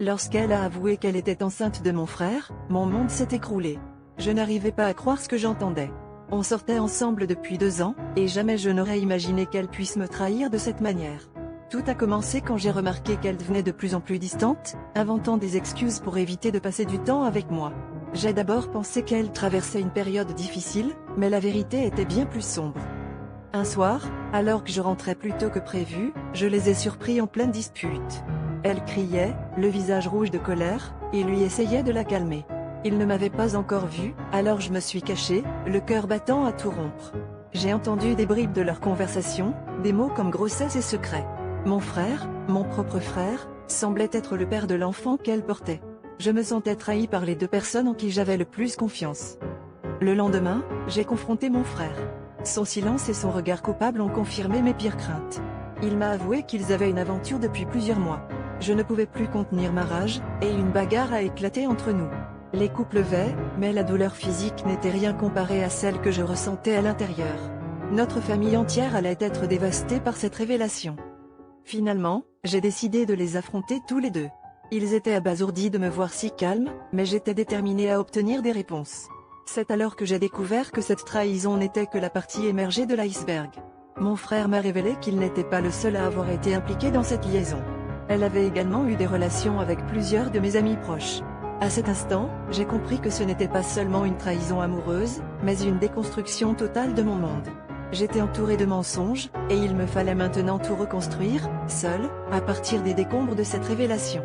Lorsqu'elle a avoué qu'elle était enceinte de mon frère, mon monde s'est écroulé. Je n'arrivais pas à croire ce que j'entendais. On sortait ensemble depuis 2 ans, et jamais je n'aurais imaginé qu'elle puisse me trahir de cette manière. Tout a commencé quand j'ai remarqué qu'elle devenait de plus en plus distante, inventant des excuses pour éviter de passer du temps avec moi. J'ai d'abord pensé qu'elle traversait une période difficile, mais la vérité était bien plus sombre. Un soir, alors que je rentrais plus tôt que prévu, je les ai surpris en pleine dispute. Elle criait, le visage rouge de colère, et lui essayait de la calmer. Ils ne m'avaient pas encore vu, alors je me suis caché, le cœur battant à tout rompre. J'ai entendu des bribes de leur conversation, des mots comme grossesse et secret. Mon frère, mon propre frère, semblait être le père de l'enfant qu'elle portait. Je me sentais trahi par les 2 personnes en qui j'avais le plus confiance. Le lendemain, j'ai confronté mon frère. Son silence et son regard coupable ont confirmé mes pires craintes. Il m'a avoué qu'ils avaient une aventure depuis plusieurs mois. Je ne pouvais plus contenir ma rage, et une bagarre a éclaté entre nous. Les coups pleuvaient, mais la douleur physique n'était rien comparée à celle que je ressentais à l'intérieur. Notre famille entière allait être dévastée par cette révélation. Finalement, j'ai décidé de les affronter tous les 2. Ils étaient abasourdis de me voir si calme, mais j'étais déterminée à obtenir des réponses. C'est alors que j'ai découvert que cette trahison n'était que la partie émergée de l'iceberg. Mon frère m'a révélé qu'il n'était pas le seul à avoir été impliqué dans cette liaison. Elle avait également eu des relations avec plusieurs de mes amis proches. À cet instant, j'ai compris que ce n'était pas seulement une trahison amoureuse, mais une déconstruction totale de mon monde. J'étais entourée de mensonges, et il me fallait maintenant tout reconstruire, seule, à partir des décombres de cette révélation.